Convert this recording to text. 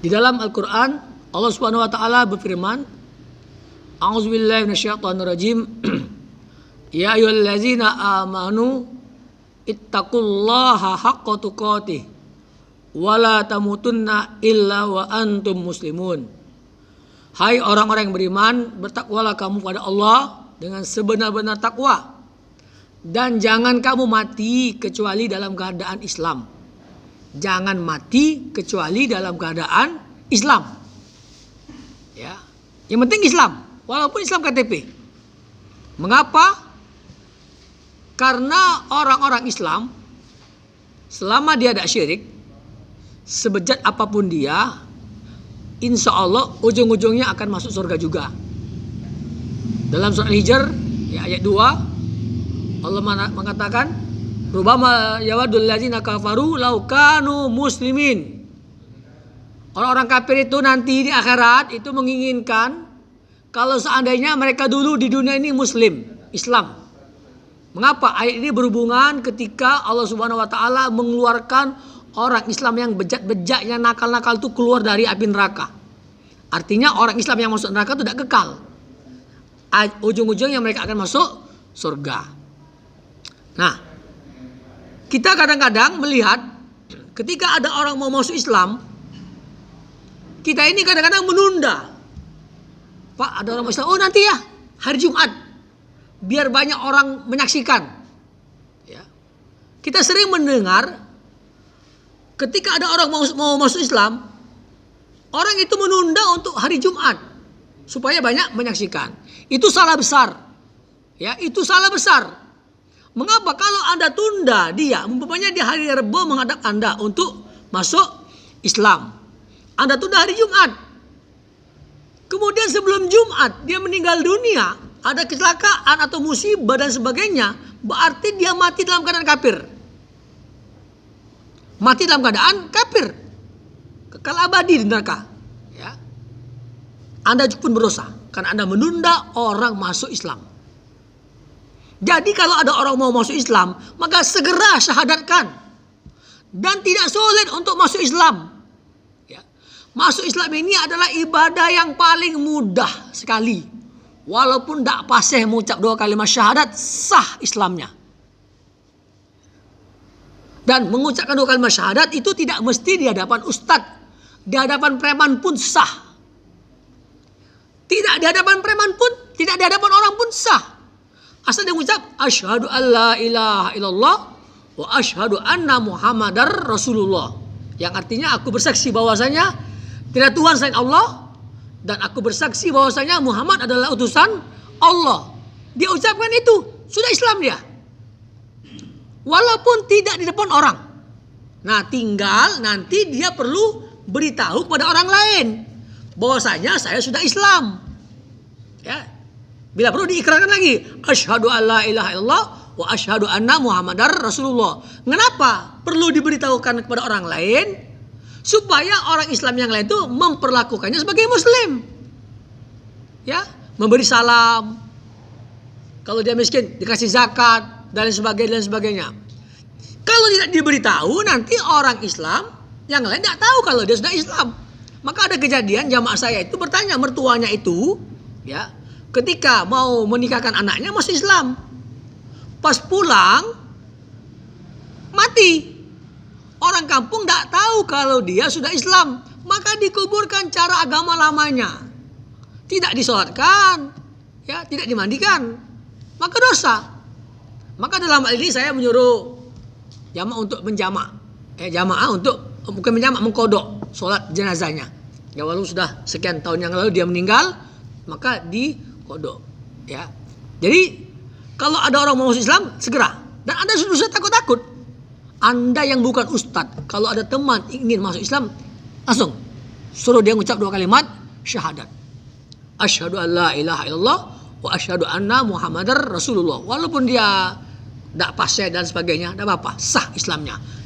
Di dalam Al-Quran Allah Subhanahu wa taala berfirman, A'udzubillahi minasyaitonirrajim. Ya ayyuhallazina amanu ittaqullaha haqqa tuqatih wa la tamutunna illa wa antum muslimun. Hai orang-orang yang beriman, bertakwalah kamu pada Allah dengan sebenar-benar takwa, dan jangan kamu mati kecuali dalam keadaan Islam. Jangan mati kecuali dalam keadaan Islam. Ya, yang penting Islam, walaupun Islam KTP. Mengapa? Karena orang-orang Islam, selama dia tidak syirik, sebejat apapun dia, insya Allah ujung-ujungnya akan masuk surga juga. Dalam surah Al-Hijr ya, ayat 2, Allah mengatakan, Rubama yawadul ladzina kafaru law kanu muslimin. Orang-orang kafir itu nanti di akhirat itu menginginkan kalau seandainya mereka dulu di dunia ini muslim, Islam. Mengapa? Ayat ini berhubungan ketika Allah Subhanahu wa taala mengeluarkan orang Islam yang bejat-bejat, yang nakal-nakal itu keluar dari api neraka. Artinya orang Islam yang masuk neraka itu tidak kekal. Ujung-ujungnya mereka akan masuk surga. Nah, kita kadang-kadang melihat ketika ada orang mau masuk Islam, kita ini kadang-kadang menunda. Pak, ada orang masuk Islam, oh nanti ya hari Jumat, biar banyak orang menyaksikan. Ya. Kita sering mendengar ketika ada orang mau masuk Islam, orang itu menunda untuk hari Jumat supaya banyak menyaksikan. Itu salah besar. Ya, itu salah besar. Mengapa? Kalau Anda tunda dia, umpamanya di hari Rabu menghadap Anda untuk masuk Islam, Anda tunda hari Jumat. Kemudian sebelum Jumat dia meninggal dunia, ada kecelakaan atau musibah dan sebagainya, berarti dia mati dalam keadaan kafir. Mati dalam keadaan kafir, kekal abadi di neraka. Ya. Anda pun berdosa karena Anda menunda orang masuk Islam. Jadi kalau ada orang mau masuk Islam, maka segera syahadatkan. Dan tidak sulit untuk masuk Islam. Ya. Masuk Islam ini adalah ibadah yang paling mudah sekali. Walaupun tidak fasih mengucap 2 kalimat syahadat, sah Islamnya. Dan mengucapkan 2 kalimat syahadat itu tidak mesti di hadapan ustadz. Di hadapan preman pun sah. Tidak di hadapan preman pun, tidak di hadapan orang pun sah. Asal dia mengucap asyhadu alla ilaha illallah wa asyhadu anna muhammadar rasulullah, yang artinya aku bersaksi bahwasanya tidak Tuhan selain Allah, dan aku bersaksi bahwasanya Muhammad adalah utusan Allah. Dia ucapkan itu, sudah Islam dia. Walaupun tidak di depan orang. Nah, tinggal nanti dia perlu beritahu kepada orang lain bahwasanya saya sudah Islam. Ya. Bila perlu diikrarkan lagi, asyhadu alla ilaha illallah wa asyhadu anna muhammadar rasulullah. Kenapa perlu diberitahukan kepada orang lain? Supaya orang Islam yang lain itu memperlakukannya sebagai muslim. Ya, memberi salam. Kalau dia miskin, dikasih zakat dan sebagainya. Kalau tidak diberitahu, nanti orang Islam yang lain tidak tahu kalau dia sudah Islam. Maka ada kejadian jamaah saya itu bertanya mertuanya itu, ya, ketika mau menikahkan anaknya masuk Islam. Pas pulang mati. Orang kampung tidak tahu kalau dia sudah Islam. Maka dikuburkan cara agama lamanya. Tidak disolatkan, ya, tidak dimandikan. Maka dosa. Maka dalam hal ini saya menyuruh jamaah untuk menjamak. Jamaah untuk bukan menjamak, mengkodok solat jenazahnya. Ya, walaupun sudah sekian tahun yang lalu dia meninggal, maka kodok, ya. Jadi kalau ada orang mau masuk Islam, segera. Dan Anda sudah usah takut-takut. Anda yang bukan ustadz, kalau ada teman ingin masuk Islam, langsung suruh dia mengucap 2 kalimat syahadat. Asyhadu alla ilaha illallah wa asyhadu anna muhammadar rasulullah. Walaupun dia tidak fasih dan sebagainya, tidak apa-apa, sah Islamnya.